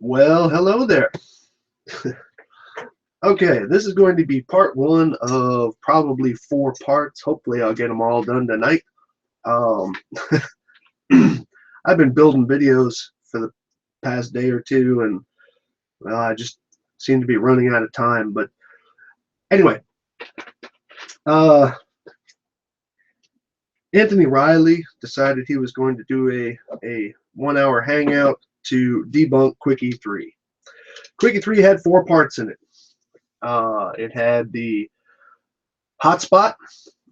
Well, hello there. Okay, this is going to be part one of probably 4 parts. Hopefully I'll get them all done tonight. Um, I've been building videos for the past day or two, and well, I just seem to be running out of time. But anyway, uh, Anthony Riley decided he was going to do a 1-hour hangout to debunk Quickie 3. Quickie 3 had 4 parts in it. It had the hotspot,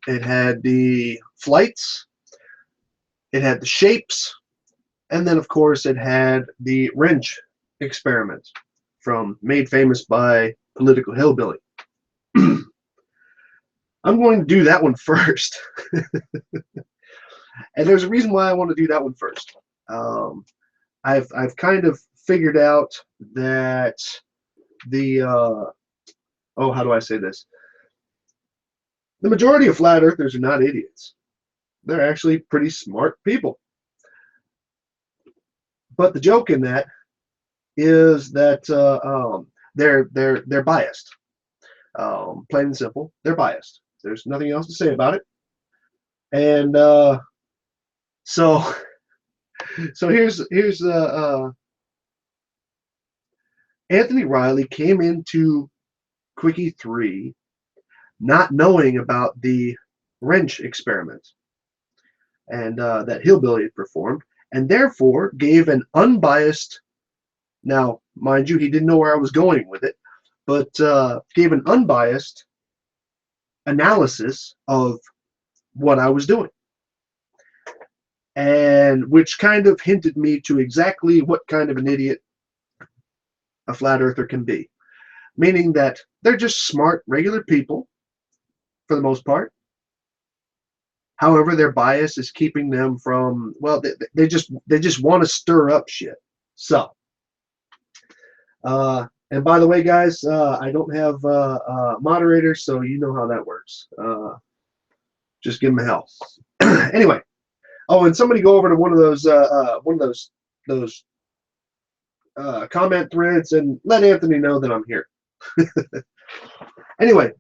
it had the flights, it had the shapes, and then of course it had the wrench experiment from Made Famous by Political Hillbilly. I'm going to do that one first. And there's a reason why I want to do that one first. I've kind of figured out that the how do I say this? The majority of flat earthers are not idiots. They're actually pretty smart people. But the joke in that is that they're biased. Plain and simple, they're biased. There's nothing else to say about it. And so here's Anthony Riley came into Quickie 3 not knowing about the wrench experiment and that Hillbilly had performed, and therefore gave an unbiased, now mind you, he didn't know where I was going with it, but gave an unbiased analysis of what I was doing, and which kind of hinted me to exactly what kind of an idiot a flat earther can be, meaning that they're just smart, regular people for the most part. However, their bias is keeping them from, well, they just want to stir up shit. So, and by the way, guys, I don't have moderators, so you know how that works. Just give them hell. Anyway, oh, and somebody go over to one of those comment threads and let Anthony know that I'm here. Anyway,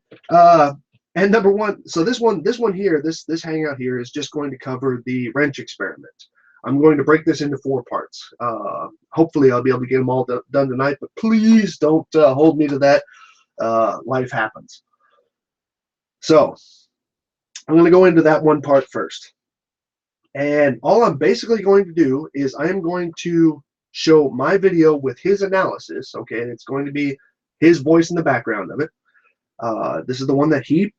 and number one, so this one here, this hangout here is just going to cover the wrench experiment. I'm going to break this into 4 parts. Hopefully I'll be able to get them all done tonight, but please don't hold me to that. Life happens. So I'm going to go into that one part first. And all I'm basically going to do is I am going to show my video with his analysis, okay, and it's going to be his voice in the background of it. This is the one that he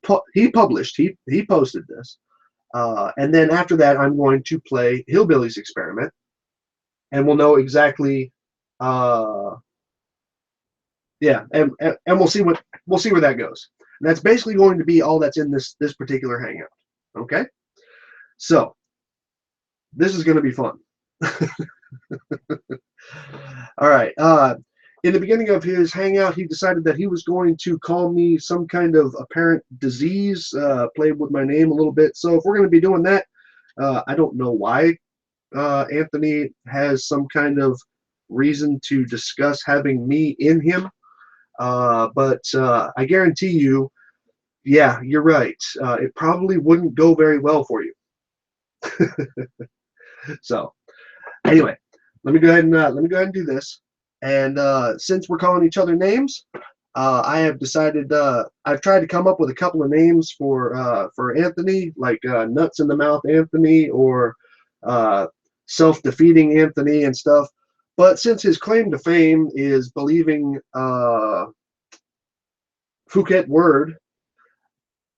published. He posted this. And then after that, I'm going to play Hillbilly's experiment, and we'll know exactly. Yeah, and we'll see where that goes. And that's basically going to be all that's in this particular hangout. Okay, so this is going to be fun. All right. In the beginning of his hangout, he decided that he was going to call me some kind of apparent disease, played with my name a little bit. So if we're going to be doing that, I don't know why Anthony has some kind of reason to discuss having me in him. But I guarantee you, yeah, you're right. It probably wouldn't go very well for you. So anyway, let me go ahead and do this. And since we're calling each other names, I have decided I've tried to come up with a couple of names for Anthony, like Nuts in the Mouth Anthony or Self-Defeating Anthony and stuff. But since his claim to fame is believing Phuket word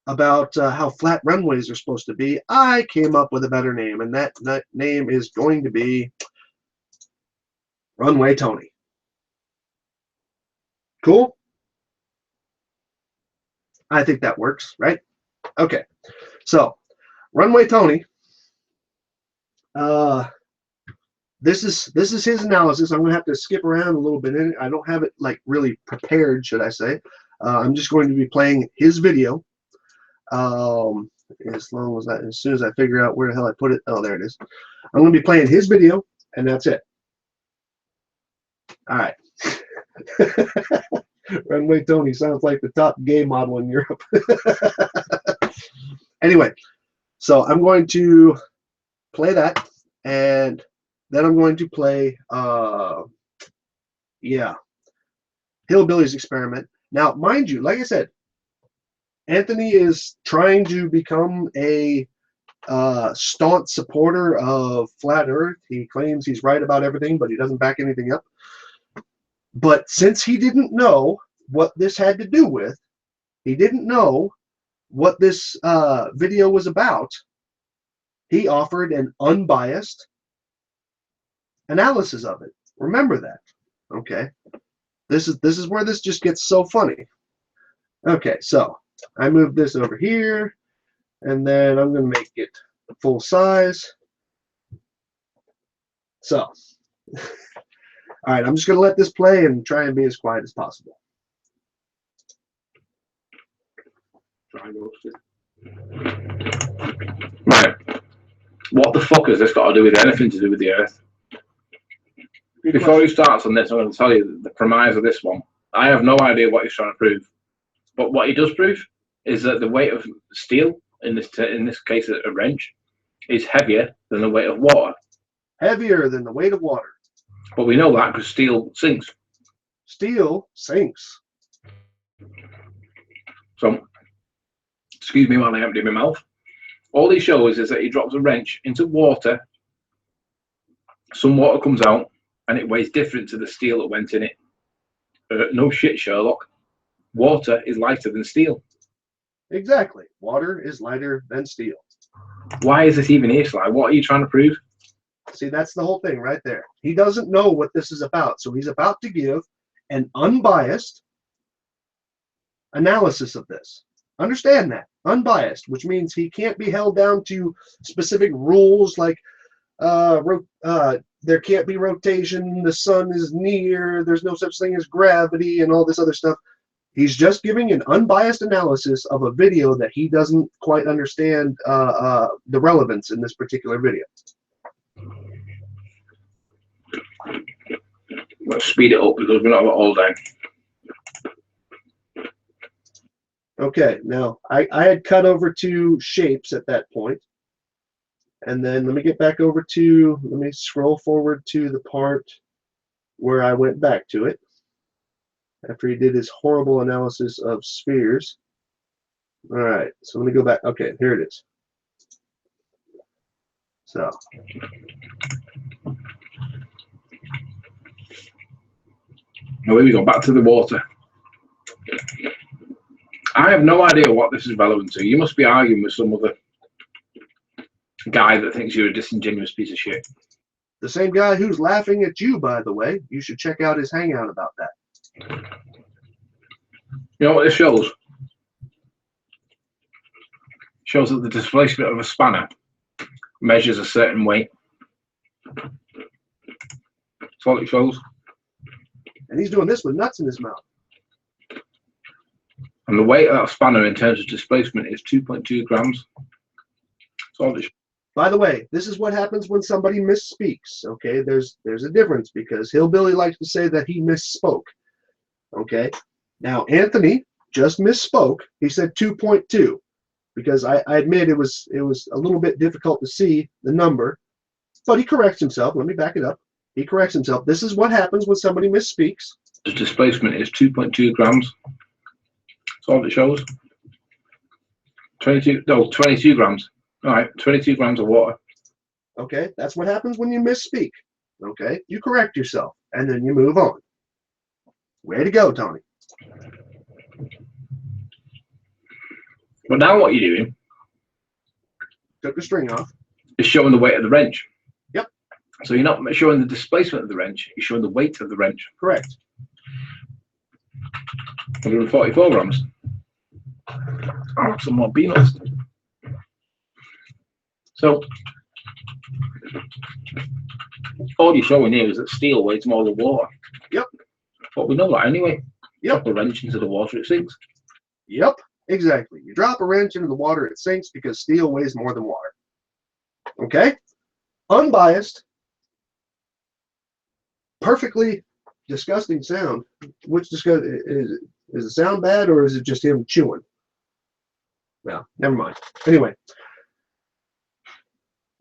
about how flat runways are supposed to be, I came up with a better name, and that name is going to be Runway Tony. Cool? I think that works, right? Okay. So, Runway Tony. This is his analysis. I'm going to have to skip around a little bit in it. I don't have it like really prepared, should I say. I'm just going to be playing his video. As soon as I figure out where the hell I put it. Oh, there it is. I'm going to be playing his video, and that's it. All right. Runway Tony sounds like the top gay model in Europe. Anyway, so I'm going to play that, and then I'm going to play, yeah, Hillbilly's Experiment. Now, mind you, like I said, Anthony is trying to become a staunch supporter of Flat Earth. He claims he's right about everything, but he doesn't back anything up. But since he didn't know what this had to do with, he didn't know what this video was about, he offered an unbiased analysis of it. Remember that. Okay. This is where this just gets so funny. Okay, so I move this over here, and then I'm going to make it full size. So, all right, I'm just going to let this play and try and be as quiet as possible. Right. What the fuck has this got to do with anything to do with the Earth? Before he starts on this, I'm going to tell you the premise of this one. I have no idea what he's trying to prove, but what he does prove is that the weight of steel, in this case a wrench, is heavier than the weight of water. Heavier than the weight of water. But we know that because steel sinks. Steel sinks. So, excuse me while I empty my mouth. All he shows is that he drops a wrench into water, some water comes out, and it weighs different to the steel that went in it. No shit, Sherlock. Water is lighter than steel. Exactly. Water is lighter than steel. Why is this even here, Sly? What are you trying to prove? See, that's the whole thing right there. He doesn't know what this is about, so he's about to give an unbiased analysis of this. Understand that. Unbiased, which means he can't be held down to specific rules like there can't be rotation, the sun is near, there's no such thing as gravity, and all this other stuff. He's just giving an unbiased analysis of a video that he doesn't quite understand the relevance in this particular video. Let's speed it up because we're not all day. Okay, now I had cut over to shapes at that point. And then let me get back over to, let me scroll forward to the part where I went back to it after he did his horrible analysis of spheres. All right, so let me go back. Okay, here it is. So. Now here we go, back to the water. I have no idea what this is relevant to. You must be arguing with some other guy that thinks you're a disingenuous piece of shit. The same guy who's laughing at you, by the way. You should check out his Hangout about that. You know what this shows? It shows that the displacement of a spanner measures a certain weight. That's all it shows. And he's doing this with nuts in his mouth. And the weight of that spanner in terms of displacement is 2.2 grams. That's all it shows. By the way, this is what happens when somebody misspeaks. Okay, there's a difference because Hillbilly likes to say that he misspoke. Okay, now Anthony just misspoke. He said 2.2 because I admit it was a little bit difficult to see the number, but he corrects himself. Let me back it up. He corrects himself. This is what happens when somebody misspeaks. The displacement is 2.2 grams. That's all it shows. 22 grams. All right, 22 grams of water. Okay, that's what happens when you misspeak. Okay, you correct yourself, and then you move on. Way to go, Tony. But now what you're doing Took the string off. is showing the weight of the wrench. Yep. So you're not showing the displacement of the wrench, you're showing the weight of the wrench. Correct. 144 grams. I'll have some more peanuts. So, all you're showing here is that steel weighs more than water. Yep. But we know that anyway. Yep. Drop a wrench into the water, it sinks. Yep, exactly. You drop a wrench into the water, it sinks because steel weighs more than water. Okay? Unbiased, perfectly disgusting sound. Which disgust is the sound bad or is it just him chewing? Well, never mind. Anyway,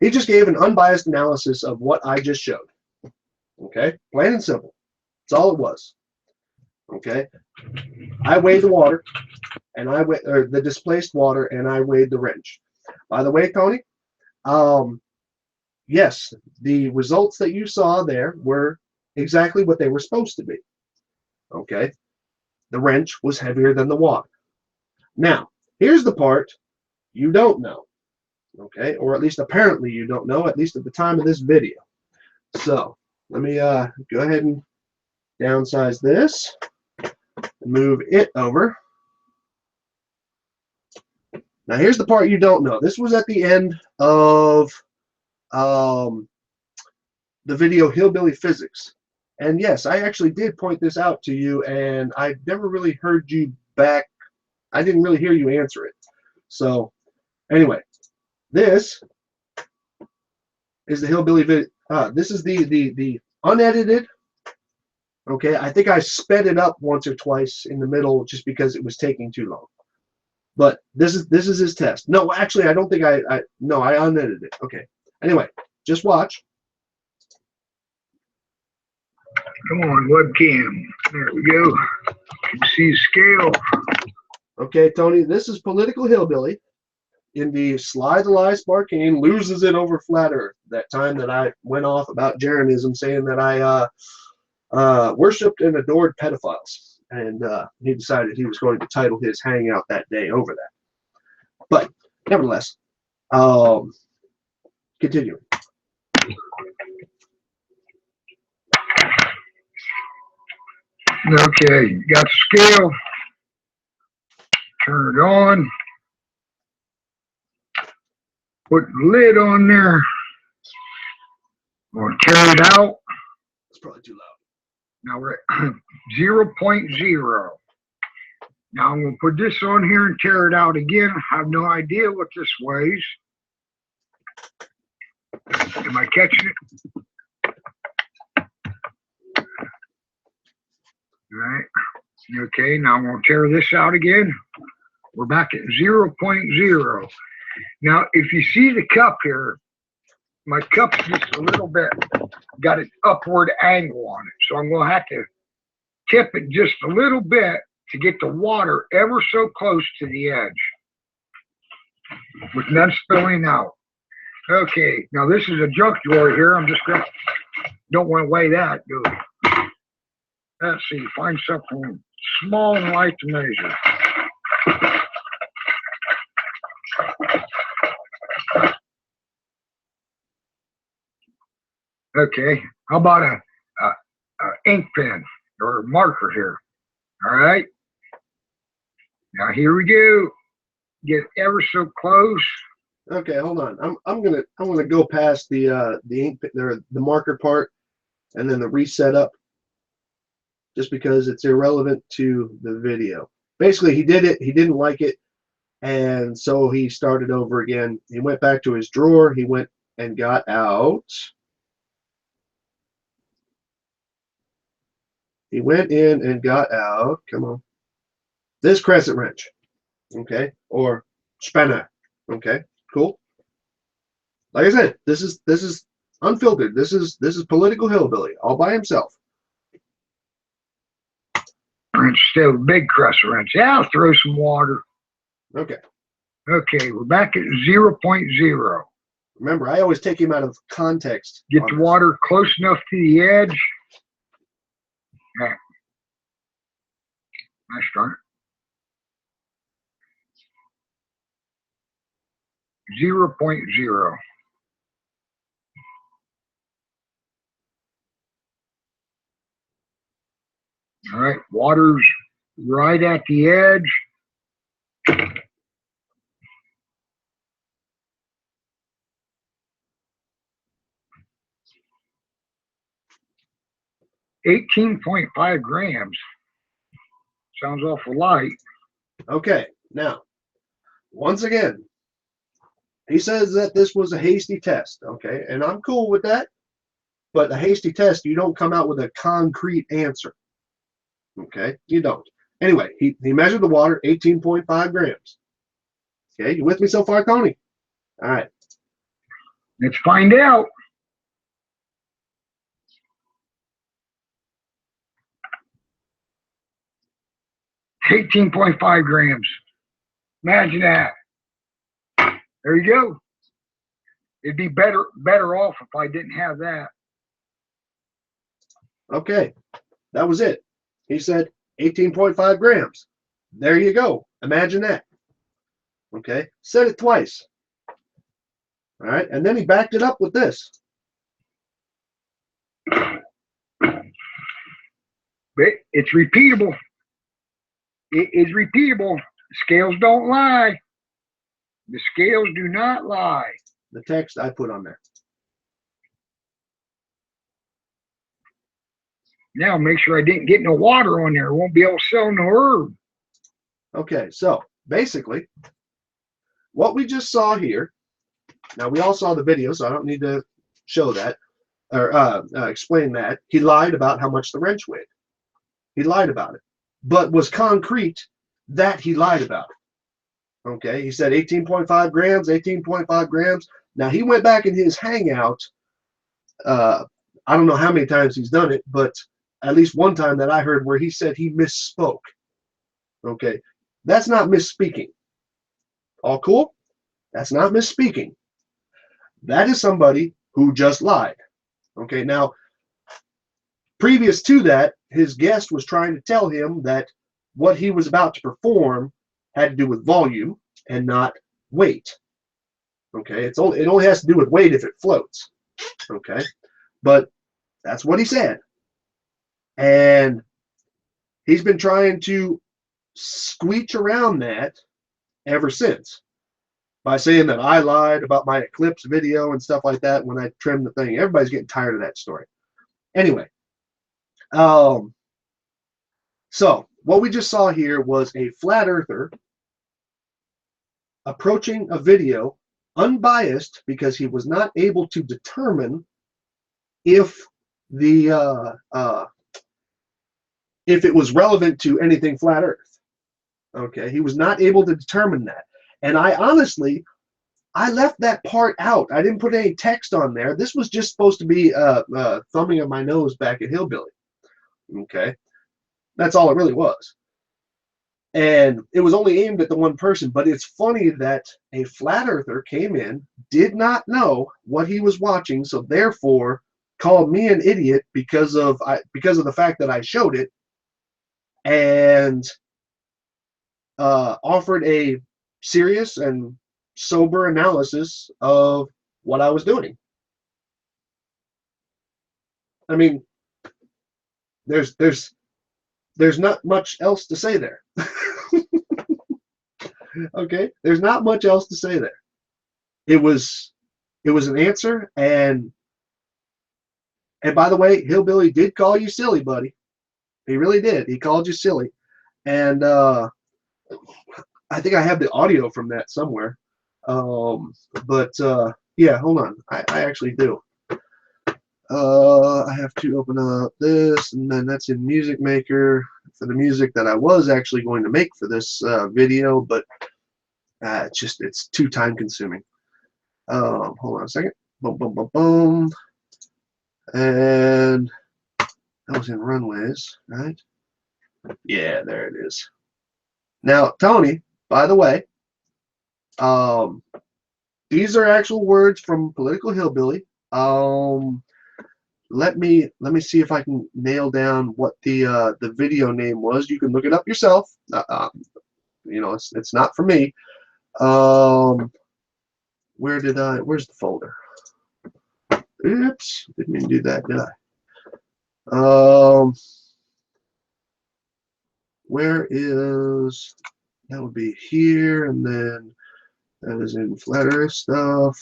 he just gave an unbiased analysis of what I just showed. Okay, plain and simple. That's all it was. Okay, I weighed the water, and I weighed the displaced water, and I weighed the wrench. By the way, Tony, yes, the results that you saw there were exactly what they were supposed to be. Okay, the wrench was heavier than the water. Now, here's the part you don't know. Okay, or at least apparently you don't know, at least at the time of this video. So let me go ahead and downsize this, move it over. Now here's the part you don't know. This was at the end of the video Hillbilly Physics. And yes, I actually did point this out to you, and I never really heard you back. I didn't really hear you answer it. So anyway, this is the Hillbilly video. This is the unedited. Okay, I think I sped it up once or twice in the middle just because it was taking too long. But this is his test. No, actually, I don't think I unedited it. Okay. Anyway, just watch. Come on, webcam. There we go. You can see the scale. Okay, Tony, this is Political Hillbilly in the Sly the Lie Sparkane loses it over Flat Earth. That time that I went off about Jaronism, saying that I worshipped and adored pedophiles. And he decided he was going to title his Hangout that day over that. But nevertheless, continuing. Okay, you got the scale. Turn it on. Put the lid on there. I'm going to tear it out. It's probably too loud. Now we're at 0.0. Now I'm going to put this on here and tear it out again. I have no idea what this weighs. Am I catching it? All right. Okay, now I'm going to tear this out again. We're back at 0.0. Now, if you see the cup here, my cup's just a little bit, got an upward angle on it. So I'm going to have to tip it just a little bit to get the water ever so close to the edge with none spilling out. Okay, now this is a junk drawer here. I'm just going to, don't want to weigh that, do we? Let's see, find something small and light to measure. Okay, how about a ink pen or a marker here? All right. Now here we go. Get ever so close. Okay, hold on. I'm gonna go past the ink or the marker part, and then the reset up, just because it's irrelevant to the video. Basically, he did it. He didn't like it, and so he started over again. He went back to his drawer. He went and got out. He went in and got out. Come on. This crescent wrench. Okay, or spanner. Okay, cool. Like I said, this is unfiltered. This is Political Hillbilly all by himself. Wrench, still big crescent wrench. Yeah, I'll throw some water. Okay. Okay, we're back at 0.0. Remember, I always take him out of context. Get the water close enough to the edge. Okay. Nice start. 0.0. All right, water's right at the edge. 18.5 grams. Sounds awful light. Okay, now, once again, he says that this was a hasty test, okay, and I'm cool with that. But a hasty test, you don't come out with a concrete answer. Okay, you don't. Anyway, he measured the water, 18.5 grams. Okay, you with me so far, Tony? All right. Let's find out. It's 18.5 grams. Imagine that. There you go. It'd be better off if I didn't have that. Okay, that was it. He said 18.5 grams. There you go. Imagine that. Okay, said it twice. All right, and then he backed it up with this. But it's repeatable. It is repeatable. Scales don't lie. The scales do not lie. The text I put on there. Now make sure I didn't get no water on there. I won't be able to sell no herb. Okay, so basically, what we just saw here, now we all saw the video, so I don't need to show that or explain that. He lied about how much the wrench weighed. He lied about it, but was concrete that he lied about it. Okay, he said 18.5 grams, 18.5 grams. Now he went back in his Hangout. I don't know how many times he's done it, but at least one time that I heard where he said he misspoke. Okay, that's not misspeaking. All cool? That's not misspeaking. That is somebody who just lied. Okay, now, previous to that, his guest was trying to tell him that what he was about to perform had to do with volume and not weight. Okay, it only has to do with weight if it floats. Okay, but that's what he said. And he's been trying to squeech around that ever since by saying that I lied about my eclipse video and stuff like that when I trimmed the thing. Everybody's getting tired of that story. Anyway, so what we just saw here was a flat earther approaching a video unbiased because he was not able to determine if the if it was relevant to anything flat earth. Okay, he was not able to determine that. And I honestly, I left that part out. I didn't put any text on there. This was just supposed to be thumbing of my nose back at Hillbilly. Okay, that's all it really was. And it was only aimed at the one person, but it's funny that a flat earther came in, did not know what he was watching, so therefore called me an idiot because of the fact that I showed it, and offered a serious and sober analysis of what I was doing. I mean, there's not much else to say there. Okay, there's not much else to say there. It was an answer, and by the way, Hillbilly did call you silly, buddy. He really did. He called you silly, and I think I have the audio from that somewhere. But yeah, hold on. I actually do. I have to open up this, and then that's in Music Maker for the music that I was actually going to make for this video, but it's too time consuming. Hold on a second. Boom, boom, boom, boom. And that was in Runways, right? Yeah, there it is. Now, Tony, by the way, these are actual words from Political Hillbilly. Let me see if I can nail down what the video name was. You can look it up yourself. You know, it's not for me. Where's the folder? Oops, didn't mean to do that, did I? Where is, that would be here, and then that is in flat earth stuff.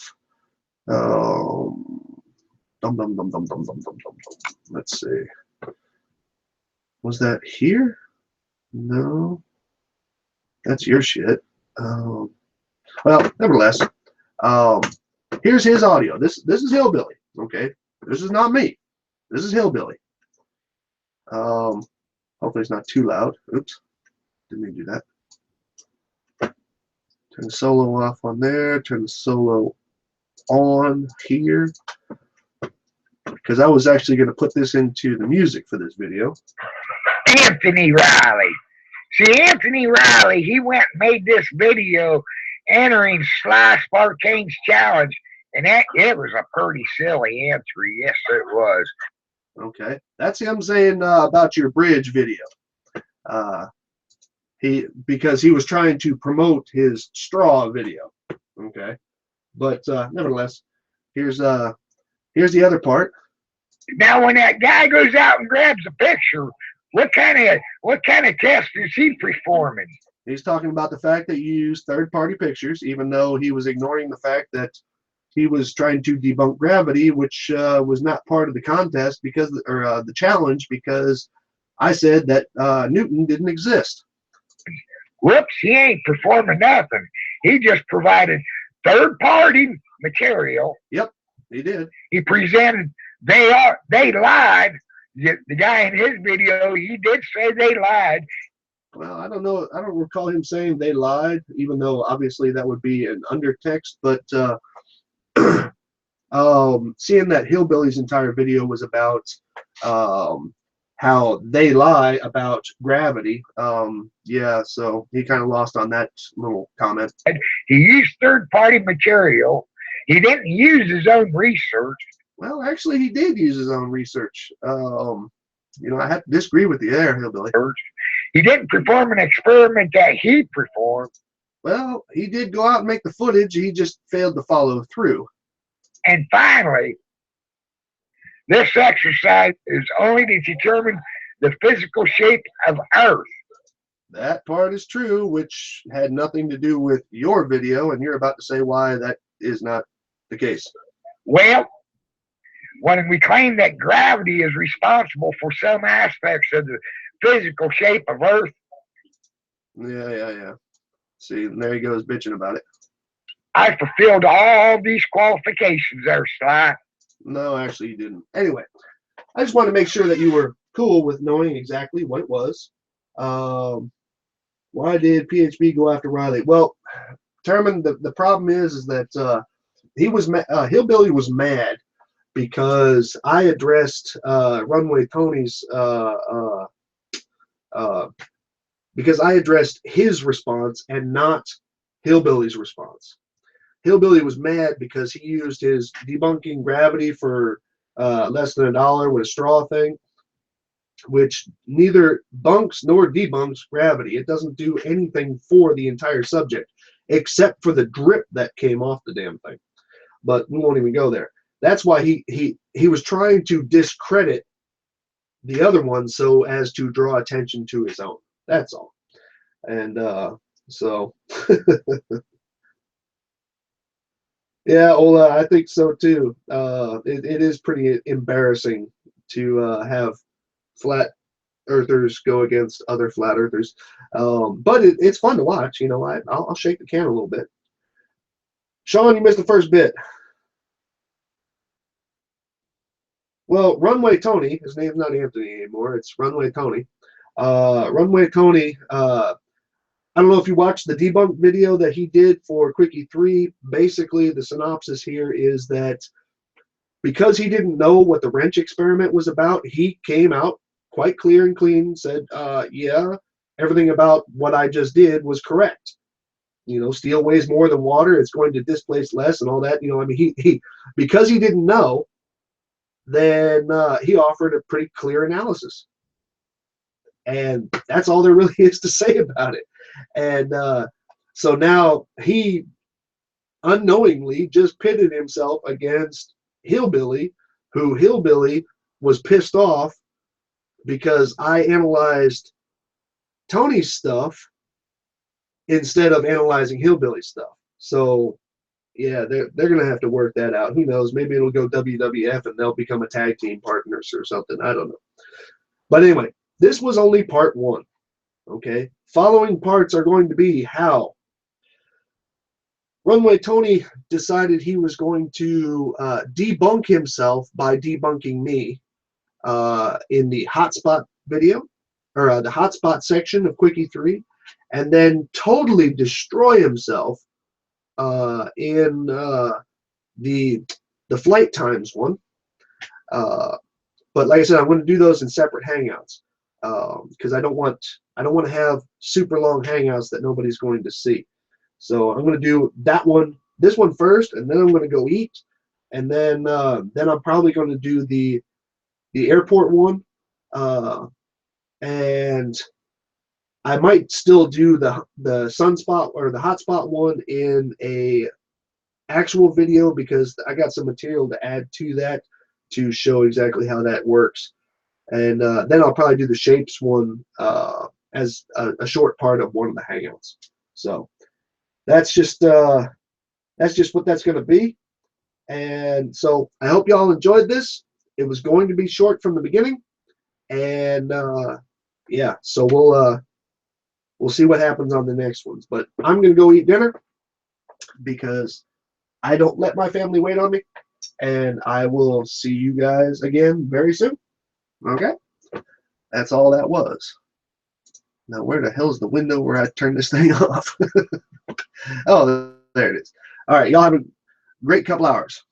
Let's see. Was that here? No. That's your shit. Well, nevertheless, here's his audio. This is Hillbilly. Okay, this is not me. This is Hillbilly. Hopefully it's not too loud. Oops, didn't mean to do that. Turn the solo off on there. Turn the solo on here. Because I was actually going to put this into the music for this video. Anthony Riley. See, Anthony Riley, he went and made this video entering Sly Spartane's challenge, and it was a pretty silly entry. Yes, it was. Okay, that's him saying about your bridge video. Because he was trying to promote his straw video. Okay, but nevertheless, here's the other part. Now, when that guy goes out and grabs a picture, what kind of test is he performing? He's talking about the fact that you use third-party pictures, even though he was ignoring the fact that he was trying to debunk gravity, which was not part of the contest because, or the challenge, because I said that Newton didn't exist. Whoops, he ain't performing nothing. He just provided third-party material. Yep, he did. He presented. They lied. The guy in his video, he did say they lied. Well, I don't know. I don't recall him saying they lied, even though obviously that would be an undertext. But seeing that Hillbilly's entire video was about how they lie about gravity, yeah, so he kind of lost on that little comment. He used third-party material. He didn't use his own research. Well, actually, he did use his own research. You know, I have to disagree with you there, Hillbilly. He didn't perform an experiment that he performed. Well, he did go out and make the footage. He just failed to follow through. And finally, this exercise is only to determine the physical shape of Earth. That part is true, which had nothing to do with your video, and you're about to say why that is not the case. Well, when we claim that gravity is responsible for some aspects of the physical shape of Earth. Yeah. See, and there he goes bitching about it. I fulfilled all these qualifications there, Sly. No, actually you didn't. Anyway, I just wanted to make sure that you were cool with knowing exactly what it was. Why did PHB go after Riley? Well, Terman, the problem is that Hillbilly was mad because I addressed Runway Tony's because I addressed his response and not Hillbilly's response. Hillbilly was mad because he used his debunking gravity for less than $1 with a straw thing, which neither bunks nor debunks gravity. It doesn't do anything for the entire subject except for the drip that came off the damn thing. But we won't even go there. That's why he was trying to discredit the other one so as to draw attention to his own. That's all. And so yeah, Ola, I think so too. It is pretty embarrassing to have flat earthers go against other flat earthers, but it's fun to watch. You know, I'll shake the can a little bit. Sean, you missed the first bit. Well, Runway Tony, his name's not Anthony anymore, it's Runway Tony. Runway Tony, I don't know if you watched the debunk video that he did for Quickie 3. Basically, the synopsis here is that because he didn't know what the wrench experiment was about, he came out quite clear and clean and said, yeah, everything about what I just did was correct. You know, steel weighs more than water, it's going to displace less and all that. You know, I mean, he because he didn't know, then he offered a pretty clear analysis. And that's all there really is to say about it. And so now he unknowingly just pitted himself against Hillbilly, who Hillbilly was pissed off because I analyzed Tony's stuff instead of analyzing Hillbilly's stuff. So yeah, they're gonna have to work that out. Who knows? Maybe it'll go WWF and they'll become a tag team partners or something. I don't know. But anyway, this was only part 1. Okay, following parts are going to be how Runway Tony decided he was going to debunk himself by debunking me, in the hotspot video, or the hotspot section of Quickie 3, and then totally destroy himself in the flight times one. But like I said, I'm going to do those in separate Hangouts because I don't want to have super long Hangouts that nobody's going to see. So I'm going to do this one first, and then I'm going to go eat, and then I'm probably going to do the airport one, and I might still do the sunspot or the hotspot one in a actual video because I got some material to add to that to show exactly how that works. And then I'll probably do the shapes one as a short part of one of the Hangouts. So that's just what that's going to be. And so I hope y'all enjoyed this. It was going to be short from the beginning, and yeah, so we'll see what happens on the next ones. But I'm going to go eat dinner because I don't let my family wait on me, and I will see you guys again very soon. Okay? That's all that was. Now, where the hell's the window where I turn this thing off? Oh, there it is. All right, y'all have a great couple hours.